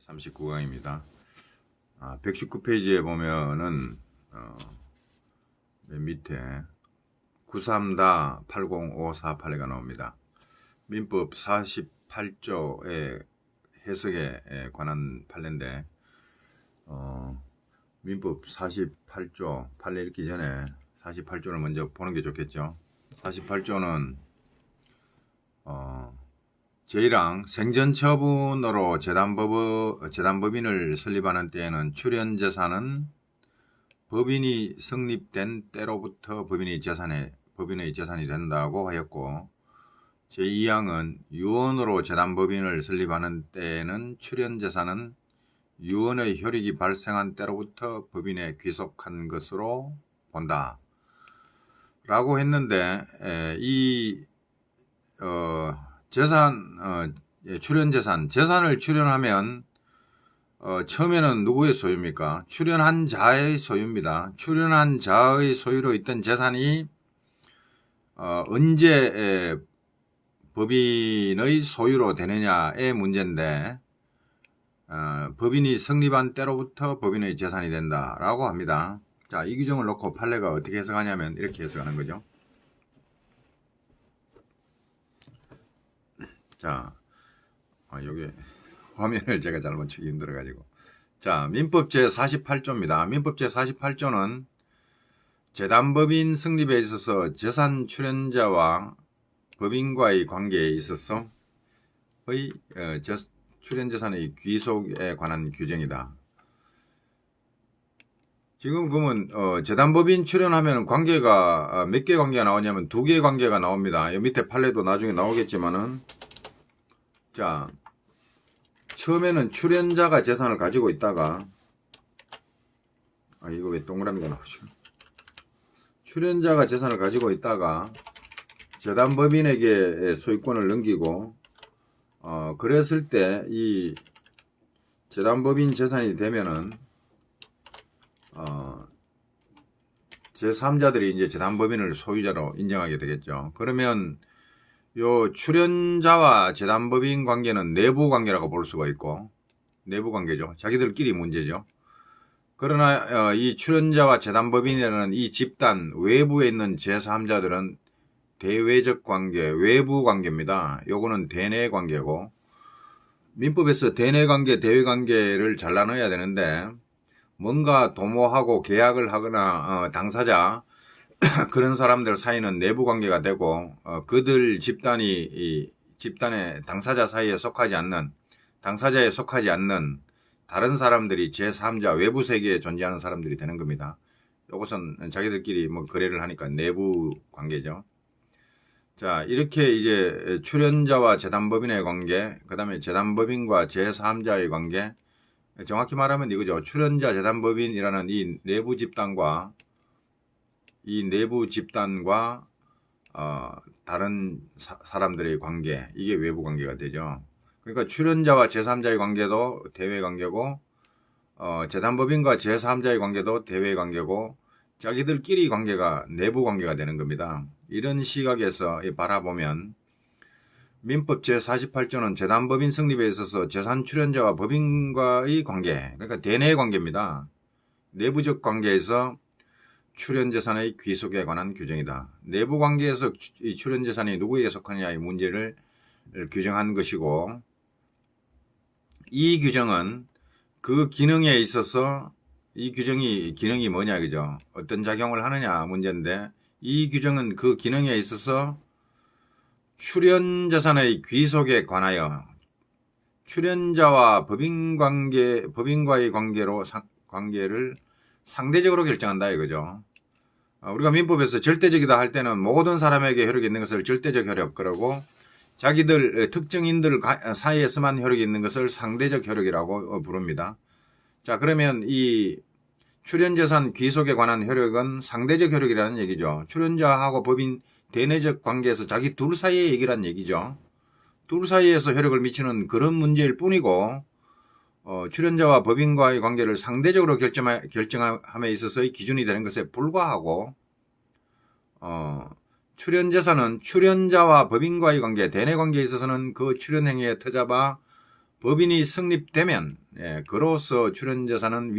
39강입니다. 119페이지에 보면은 맨 밑에 93-80548가 나옵니다. 민법 48조의 해석에 관한 판례인데 민법 48조 판례 읽기 전에 48조를 먼저 보는 게 좋겠죠. 48조는 제1항 생전처분으로 재단법인을 설립하는 때에는 출연재산은 법인이 성립된 때로부터 법인의 재산이 된다고 하였고, 제2항은 유언으로 재단법인을 설립하는 때에는 출연재산은 유언의 효력이 발생한 때로부터 법인에 귀속한 것으로 본다 라고 했는데, 재산을 출연하면 처음에는 누구의 소유입니까? 출연한 자의 소유입니다. 출연한 자의 소유로 있던 재산이 언제 법인의 소유로 되느냐의 문제인데, 법인이 성립한 때로부터 법인의 재산이 된다라고 합니다. 자, 이 규정을 놓고 판례가 어떻게 해석하냐면 이렇게 해석하는 거죠. 자, 여기 화면을 제가 잘못 치기 힘들어가지고. 자, 민법 제48조입니다. 민법 제48조는 재단법인 성립에 있어서 재산 출연자와 법인과의 관계에 있어서 출연재산의 귀속에 관한 규정이다. 지금 보면 재단법인 출연하면 관계가 몇 개 관계가 나오냐면 2개의 관계가 나옵니다. 이 밑에 판례도 나중에 나오겠지만은, 자, 처음에는 출연자가 재산을 가지고 있다가, 이거 왜 동그라미가 나오죠? 출연자가 재산을 가지고 있다가 재단법인에게 소유권을 넘기고, 그랬을 때 이 재단법인 재산이 되면은 제3자들이 이제 재단법인을 소유자로 인정하게 되겠죠. 그러면 요 출연자와 재단법인 관계는 내부 관계라고 볼 수가 있고, 내부 관계죠. 자기들끼리 문제죠. 그러나 이 출연자와 재단법인이라는 이 집단 외부에 있는 제3자들은 대외적 관계, 외부 관계입니다. 요거는 대내 관계고, 민법에서 대내 관계, 대외 관계를 잘 나눠야 되는데, 뭔가 도모하고 계약을 하거나 당사자 그런 사람들 사이는 내부 관계가 되고, 그들 집단이 집단의 당사자에 속하지 않는 다른 사람들이 제3자 외부 세계에 존재하는 사람들이 되는 겁니다. 이것은 자기들끼리 뭐 거래를 하니까 내부 관계죠. 자, 이렇게 이제 출연자와 재단법인의 관계, 그 다음에 재단법인과 제3자의 관계, 정확히 말하면 이거죠. 출연자 재단법인이라는 이 내부 집단과 다른 사람들의 관계, 이게 외부 관계가 되죠. 그러니까 출연자와 제3자의 관계도 대외 관계고, 재단법인과 제3자의 관계도 대외 관계고, 자기들끼리 관계가 내부 관계가 되는 겁니다. 이런 시각에서 바라보면 민법 제48조는 재단법인 성립에 있어서 재산 출연자와 법인과의 관계, 그러니까 대내 관계입니다. 내부적 관계에서 출연재산의 귀속에 관한 규정이다. 내부 관계에서 이 출연재산이 누구에게 속하느냐의 문제를 규정한 것이고, 이 규정은 그 기능에 있어서 이 기능이 뭐냐, 그죠? 어떤 작용을 하느냐 문제인데, 이 규정은 그 기능에 있어서 출연재산의 귀속에 관하여 출연자와 법인과의 관계를 상대적으로 결정한다 이거죠. 우리가 민법에서 절대적이다 할 때는 모든 사람에게 효력이 있는 것을 절대적 효력, 그러고 자기들 특정인들 사이에서만 효력이 있는 것을 상대적 효력이라고 부릅니다. 자, 그러면 이 출연재산 귀속에 관한 효력은 상대적 효력이라는 얘기죠. 출연자하고 법인 대내적 관계에서 자기 둘 사이의 얘기란 얘기죠. 둘 사이에서 효력을 미치는 그런 문제일 뿐이고, 출연자와 법인과의 관계를 상대적으로 결정함에 있어서의 기준이 되는 것에 불과하고, 출연재산은 출연자와 법인과의 관계, 대내 관계에 있어서는 그 출연행위에 터잡아 법인이 성립되면, 그로서 출연재산은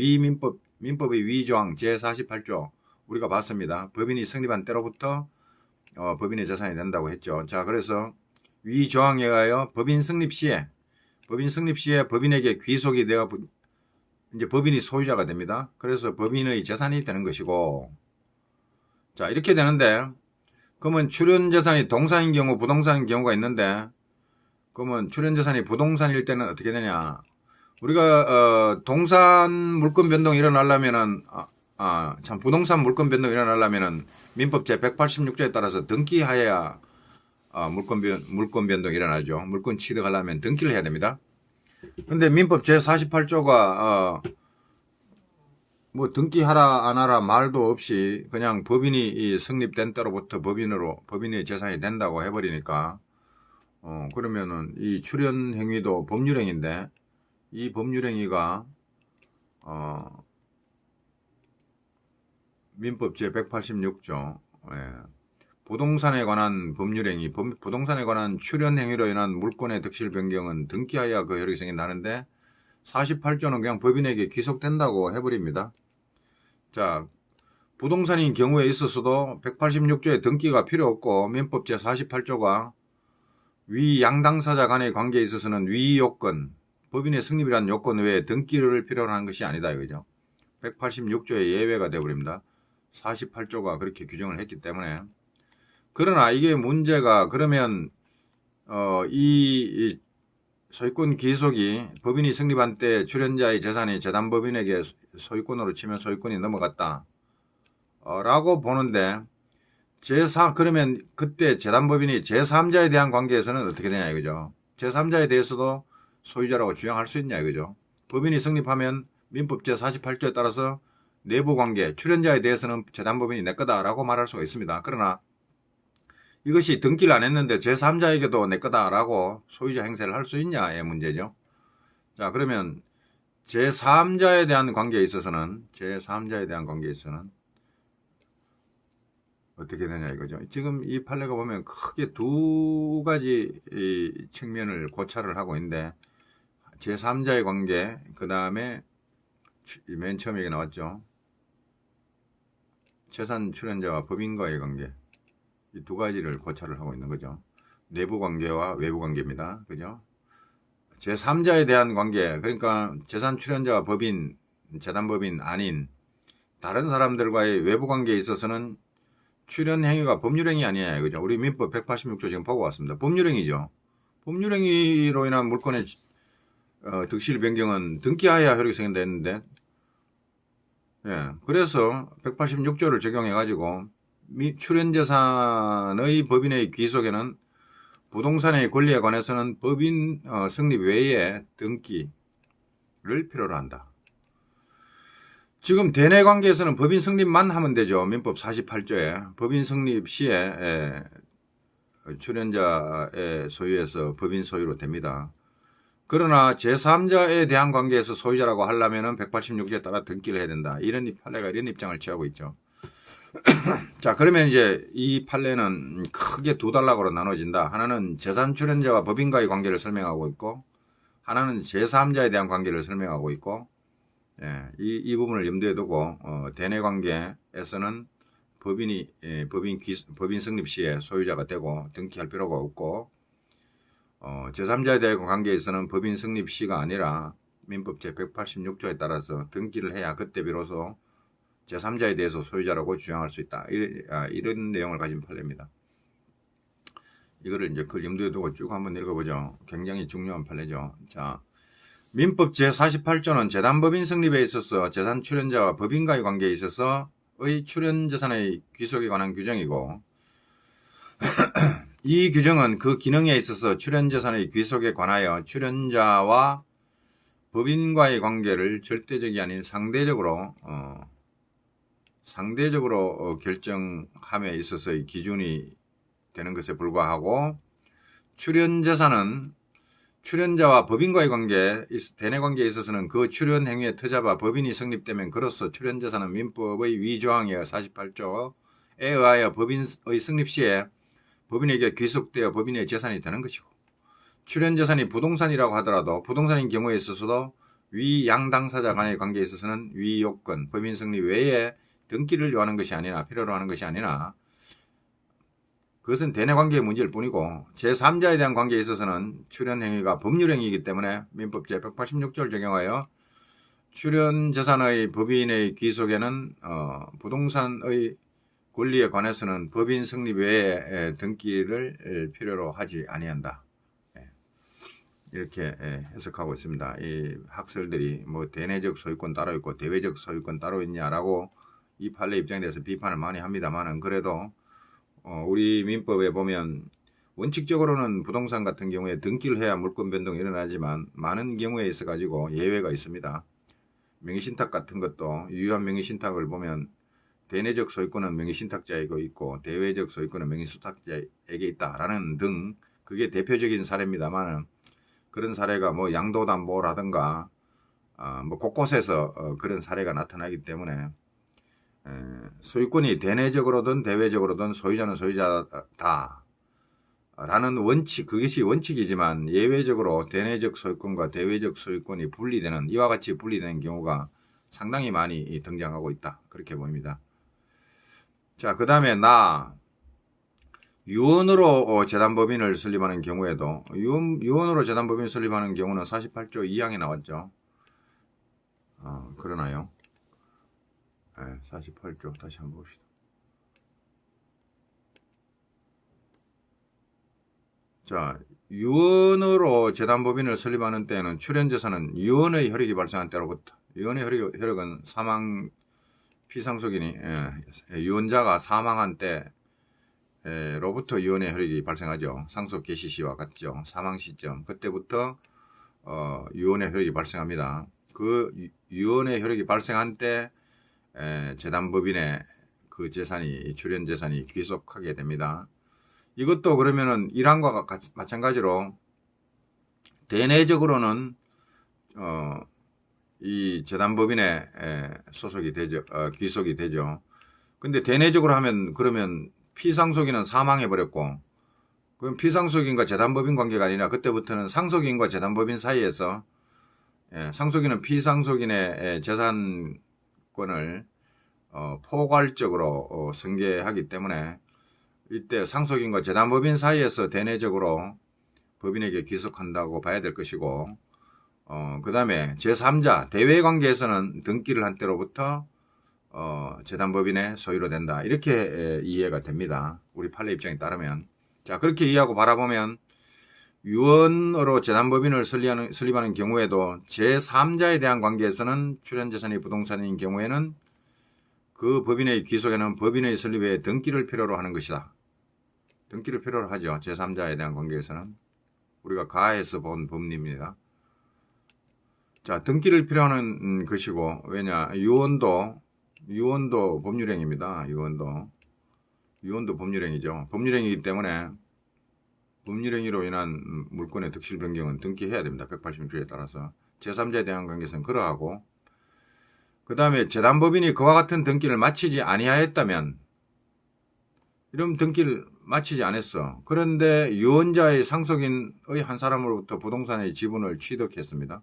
민법의 위조항 제48조 우리가 봤습니다. 법인이 성립한 때로부터 법인의 재산이 된다고 했죠. 자, 그래서 위조항에 의하여 법인 성립 시에 법인에게 귀속이 되어 이제 법인이 소유자가 됩니다. 그래서 법인의 재산이 되는 것이고, 자, 이렇게 되는데, 그러면 출연재산이 동산인 경우, 부동산인 경우가 있는데, 그러면 출연재산이 부동산일 때는 어떻게 되냐? 우리가 동산 물권 변동이 일어나려면은 참 부동산 물권 변동이 일어나려면은 민법 제 186조에 따라서 등기하여야 물권 변동이 일어나죠. 물권 취득하려면 등기를 해야 됩니다. 근데 민법 제 48조가 뭐 등기하라 안 하라 말도 없이 그냥 법인이 성립된 때로부터 법인의 재산이 된다고 해버리니까 그러면은 이 출연 행위도 법률행위인데 이 법률행위가 민법 제 186조 부동산에 관한 법률행위, 부동산에 관한 출연행위로 인한 물권의 득실 변경은 등기하여야 그 효력이 생긴다는데 48조는 그냥 법인에게 귀속된다고 해버립니다. 자, 부동산인 경우에 있어서도 186조에 등기가 필요 없고 민법 제 48조가 위 양당사자 간의 관계에 있어서는 위 요건, 법인의 성립이라는 요건 외에 등기를 필요로 하는 것이 아니다 이거죠. 186조의 예외가 되어버립니다. 48조가 그렇게 규정을 했기 때문에. 그러나 이게 문제가 그러면 이 소유권 귀속이 법인이 성립한 때 출연자의 재산이 재단법인에게 소유권으로 치면 소유권이 넘어갔다 라고 보는데 그러면 그때 재단법인이 제3자에 대한 관계에서는 어떻게 되냐 이거죠. 제3자에 대해서도 소유자라고 주장할 수 있냐 이거죠. 법인이 성립하면 민법 제48조에 따라서 내부관계, 출연자에 대해서는 재단법인이 내 거다라고 말할 수가 있습니다. 그러나 이것이 등기를 안 했는데 제3자에게도 내 거다라고 소유자 행세를 할 수 있냐의 문제죠. 자, 그러면 제3자에 대한 관계에 있어서는 어떻게 되냐 이거죠. 지금 이 판례가 보면 크게 두 가지 측면을 고찰을 하고 있는데 제3자의 관계, 그 다음에 맨 처음에 나왔죠. 재산 출연자와 법인과의 관계, 이 두 가지를 고찰을 하고 있는 거죠. 내부 관계와 외부 관계입니다. 그죠? 제3자에 대한 관계, 그러니까 재산 출연자와 법인, 재단법인 아닌 다른 사람들과의 외부 관계에 있어서는 출연 행위가 법률행위 아니에요. 그죠? 우리 민법 186조 지금 보고 왔습니다. 법률행위죠. 법률행위로 인한 물권의 득실 변경은 등기하여야 효력이 생긴다 했는데, 그래서 186조를 적용해가지고 출연재산의 법인의 귀속에는 부동산의 권리에 관해서는 법인 성립 외에 등기를 필요로 한다. 지금 대내관계에서는 법인 성립만 하면 되죠. 민법 48조에 법인 성립 시에 출연자의 소유에서 법인 소유로 됩니다. 그러나 제3자에 대한 관계에서 소유자라고 하려면 186조에 따라 등기를 해야 된다. 이런 판례가 이런 입장을 취하고 있죠. 자, 그러면 이제 이 판례는 크게 두 단락으로 나눠진다. 하나는 재산 출연자와 법인과의 관계를 설명하고 있고, 하나는 제3자에 대한 관계를 설명하고 있고, 이 부분을 염두에 두고 대내 관계에서는 법인 성립 시에 소유자가 되고 등기할 필요가 없고, 제3자에 대한 관계에서는 법인 성립 시가 아니라 민법 제 186조에 따라서 등기를 해야 그때 비로소 제3자에 대해서 소유자라고 주장할 수 있다. 이런 내용을 가진 판례입니다. 이거를 이제 그걸 염두에 두고 쭉 한번 읽어보죠. 굉장히 중요한 판례죠. 자, 민법 제48조는 재단법인 성립에 있어서 재산 출연자와 법인과의 관계에 있어서의 출연재산의 귀속에 관한 규정이고, 이 규정은 그 기능에 있어서 출연재산의 귀속에 관하여 출연자와 법인과의 관계를 절대적이 아닌 상대적으로 결정함에 있어서의 기준이 되는 것에 불과하고, 출연재산은 출연자와 법인과의 관계, 대내 관계에 있어서는 그 출연 행위의 터자바 법인이 성립되면 그로써 출연재산은 민법의 위조항에 48조에 의하여 법인의 성립 시에 법인에게 귀속되어 법인의 재산이 되는 것이고, 출연재산이 부동산이라고 하더라도 부동산인 경우에 있어서도 위 양당사자 간의 관계에 있어서는 위 요건, 법인 성립 외에 등기를 요하는 것이 아니나 필요로 하는 것이 아니나 그것은 대내관계의 문제일 뿐이고 제3자에 대한 관계에 있어서는 출연행위가 법률행위이기 때문에 민법 제186조를 적용하여 출연재산의 법인의 귀속에는 부동산의 권리에 관해서는 법인 성립 외에 등기를 필요로 하지 아니한다. 이렇게 해석하고 있습니다. 이 학설들이 뭐 대내적 소유권 따로 있고 대외적 소유권 따로 있냐라고 이 판례 입장에 대해서 비판을 많이 합니다만은 그래도 우리 민법에 보면 원칙적으로는 부동산 같은 경우에 등기를 해야 물권 변동이 일어나지만 많은 경우에 있어 가지고 예외가 있습니다. 명의신탁 같은 것도 유효한 명의신탁을 보면 대내적 소유권은 명의신탁자에게 있고 대외적 소유권은 명의수탁자에게 있다라는 등 그게 대표적인 사례입니다만 그런 사례가 뭐 양도담보라든가 뭐 곳곳에서 그런 사례가 나타나기 때문에 소유권이 대내적으로든 대외적으로든 소유자는 소유자다 라는 원칙, 그것이 원칙이지만 예외적으로 대내적 소유권과 대외적 소유권이 분리되는 이와 같이 분리되는 경우가 상당히 많이 등장하고 있다. 그렇게 보입니다. 자, 그 다음에 유언으로 재단법인을 설립하는 경우에도 유언으로 재단법인을 설립하는 경우는 48조 2항에 나왔죠. 그러나요? 네, 48조 다시 한번 봅시다. 자, 유언으로 재단법인을 설립하는 때에는 출연재산은 유언의 효력이 발생한 때로부터 유언의 효력은 사망 피상속인이 유언자가 사망한 때로부터 유언의 효력이 발생하죠. 상속 개시 시와 같죠. 사망 시점 그때부터 유언의 효력이 발생합니다. 그 유언의 효력이 발생한 때 재단법인의 그 재산이 출연재산이 귀속하게 됩니다. 이것도 그러면은 이란과 마찬가지로 대내적으로는 이 재단법인에 소속이 되죠. 귀속이 되죠. 근데 대내적으로 하면 그러면 피상속인은 사망해 버렸고 그럼 피상속인과 재단법인 관계가 아니라 그때부터는 상속인과 재단법인 사이에서 상속인은 피상속인의 재산권을 포괄적으로 승계하기 때문에 이때 상속인과 재단법인 사이에서 대내적으로 법인에게 귀속한다고 봐야 될 것이고 그 다음에 제3자 대외관계에서는 등기를 한 때로부터 재단법인의 소유로 된다. 이렇게 이해가 됩니다. 우리 판례 입장에 따르면. 자, 그렇게 이해하고 바라보면 유언으로 재단법인을 설립하는 경우에도 제3자에 대한 관계에서는 출연재산이 부동산인 경우에는 그 법인의 귀속에는 법인의 설립에 등기를 필요로 하는 것이다. 등기를 필요로 하죠. 제3자에 대한 관계에서는. 우리가 가해에서 본 법리입니다. 자, 등기를 필요하는 것이고, 왜냐, 유언도 법률행위입니다. 유언도 법률행위죠. 법률행위이기 때문에 법률행위로 인한 물권의 득실 변경은 등기해야 됩니다. 180조에 따라서. 제3자에 대한 관계에서는 그러하고, 그 다음에 재단법인이 그와 같은 등기를 마치지 아니하였다면, 이런 등기를 마치지 않았어. 그런데 유언자의 상속인의 한 사람으로부터 부동산의 지분을 취득했습니다.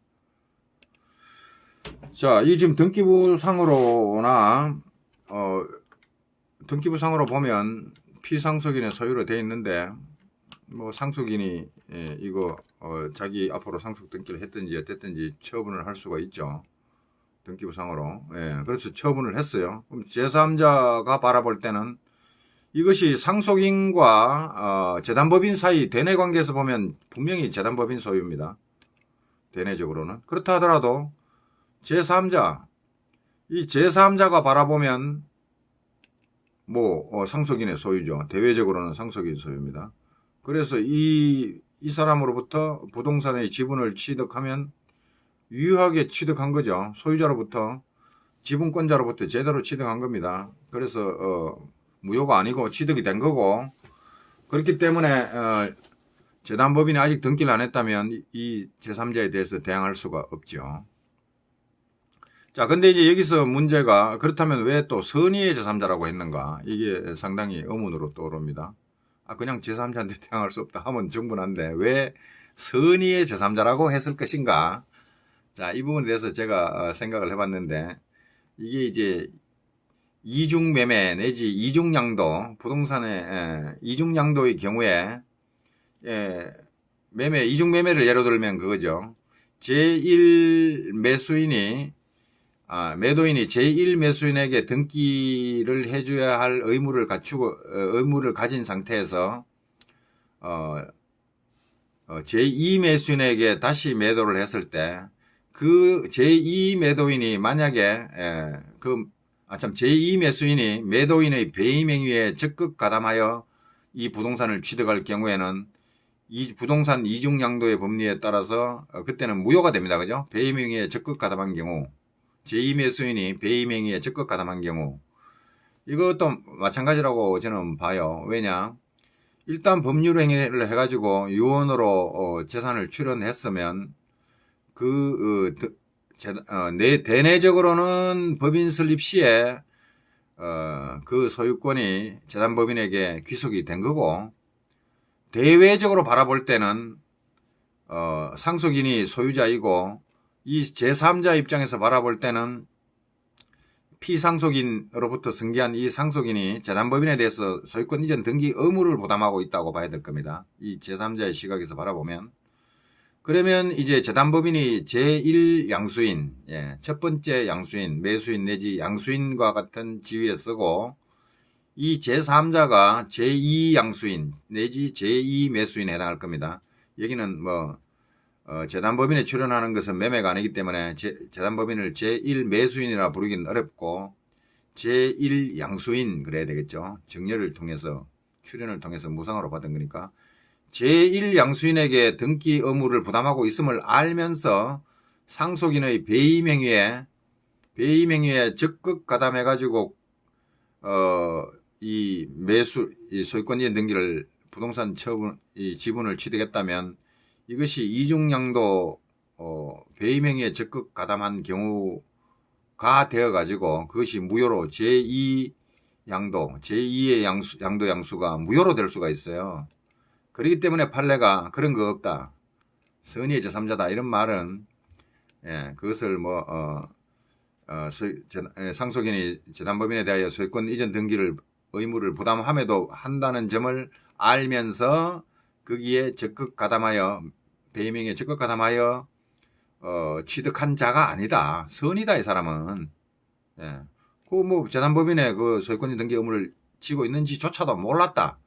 자, 이 지금 등기부상으로나 등기부상으로 보면 피상속인의 소유로 되어 있는데 뭐 상속인이 이거 자기 앞으로 상속 등기를 했든지 어땠든지 처분을 할 수가 있죠. 등기부상으로. 그래서 처분을 했어요. 그럼 제3자가 바라볼 때는 이것이 상속인과 재단법인 사이 대내관계에서 보면 분명히 재단법인 소유입니다. 대내적으로는. 그렇다 하더라도 제3자, 이 제3자가 바라보면 뭐 상속인의 소유죠. 대외적으로는 상속인 소유입니다. 그래서 이 사람으로부터 부동산의 지분을 취득하면 유효하게 취득한 거죠. 소유자로부터 지분권자로부터 제대로 취득한 겁니다. 그래서 무효가 아니고 취득이 된 거고 그렇기 때문에 재단법인이 아직 등기를 안 했다면 이 제3자에 대해서 대항할 수가 없죠. 자, 근데 이제 여기서 문제가 그렇다면 왜 또 선의의 제3자라고 했는가? 이게 상당히 의문으로 떠오릅니다. 그냥 제3자한테 대항할 수 없다 하면 충분한데 왜 선의의 제3자라고 했을 것인가? 자, 이 부분에 대해서 제가 생각을 해봤는데, 이게 이제 이중매매 내지 이중양도, 부동산의 이중양도의 경우에 이중매매를 예로 들면 그거죠. 제1 매수인이 매도인이 제1 매수인에게 등기를 해줘야 할 의무를 의무를 가진 상태에서 제2 매수인에게 다시 매도를 했을 때 그 제2 매도인이 만약에 제2 매수인이 매도인의 배임 행위에 적극 가담하여 이 부동산을 취득할 경우에는 이 부동산 이중양도의 법리에 따라서 그때는 무효가 됩니다. 그죠? 배임 행위에 적극 가담한 경우, 제2 매수인이 배임 행위에 적극 가담한 경우, 이것도 마찬가지라고 저는 봐요. 왜냐? 일단 법률 행위를 해가지고 유언으로 재산을 출연했으면 대내적으로는 법인 설립 시에 그 소유권이 재단법인에게 귀속이 된 거고, 대외적으로 바라볼 때는 상속인이 소유자이고, 이 제3자 입장에서 바라볼 때는 피상속인으로부터 승계한 이 상속인이 재단법인에 대해서 소유권 이전 등기 의무를 부담하고 있다고 봐야 될 겁니다. 이 제3자의 시각에서 바라보면. 그러면 이제 재단법인이 제1양수인, 첫 번째 양수인, 매수인 내지 양수인과 같은 지위에 쓰고, 이 제3자가 제2양수인 내지 제2매수인에 해당할 겁니다. 여기는 재단법인에 출연하는 것은 매매가 아니기 때문에 재단법인을 제1매수인이라 부르기는 어렵고 제1양수인 그래야 되겠죠. 증여를 통해서 출연을 통해서 무상으로 받은 거니까 제1양수인에게 등기 의무를 부담하고 있음을 알면서 상속인의 배임 행위에 적극 가담해가지고 이 소유권 이전 등기를 부동산 지분을 취득했다면 이것이 이중양도 배임 행위에 적극 가담한 경우가 되어가지고 그것이 무효로 제2의 양도 양수가 무효로 될 수가 있어요. 그렇기 때문에 판례가 그런 거 없다, 선의의 제3자다 이런 말은 그것을 상속인이 재단법인에 대하여 소유권 이전 등기를 의무를 부담함에도 한다는 점을 알면서 거기에 적극 가담하여 배임 행위에 적극 가담하여 취득한 자가 아니다. 선이다 이 사람은. 재단법인에 그 소유권 이전 등기 의무를 지고 있는지조차도 몰랐다.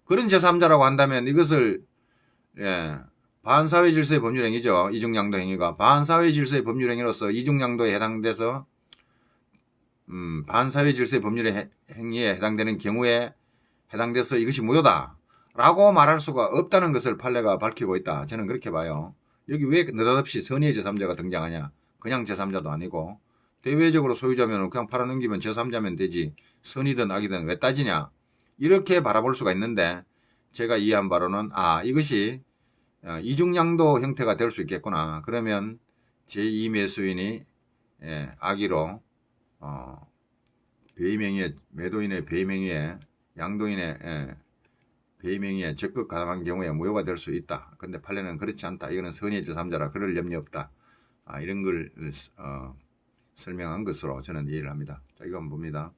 그런 제3자라고 한다면 이것을 반사회 질서의 법률 행위죠. 이중양도 행위가 반사회 질서의 법률 행위로서 이중양도에 해당돼서 반사회 질서의 법률 행위에 해당되는 경우에 해당돼서 이것이 무효다 라고 말할 수가 없다는 것을 판례가 밝히고 있다. 저는 그렇게 봐요. 여기 왜 느닷없이 선의의 제3자가 등장하냐. 그냥 제3자도 아니고 대외적으로 소유자면 그냥 팔아넘기면 제3자면 되지 선이든 악이든 왜 따지냐, 이렇게 바라볼 수가 있는데, 제가 이해한 바로는 이것이 이중양도 형태가 될 수 있겠구나. 그러면 제2 매수인이 악의로 배임행위에, 매도인의 배임행위에, 양도인의 배임행위에 적극 가담한 경우에 무효가 될 수 있다. 근데 판례는 그렇지 않다. 이거는 선의의 제3자라 그럴 염려 없다. 이런 걸 설명한 것으로 저는 이해를 합니다. 자, 이거 한번 봅니다.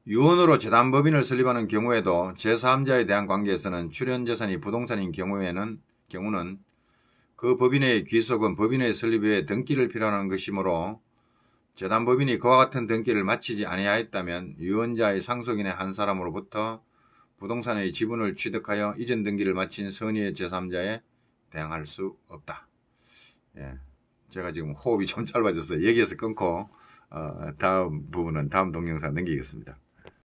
유언으로 재단법인을 설립하는 경우에도 제3자에 대한 관계에서는 출연재산이 부동산인 경우는 그 법인의 귀속은 법인의 설립 외에 등기를 필요하는 것이므로 재단법인이 그와 같은 등기를 마치지 아니하였다면 유언자의 상속인의 한 사람으로부터 부동산의 지분을 취득하여 이전 등기를 마친 선의의 제3자에 대항할 수 없다. 제가 지금 호흡이 좀 짧아져서 여기에서 끊고 다음 부분은 다음 동영상 넘기겠습니다.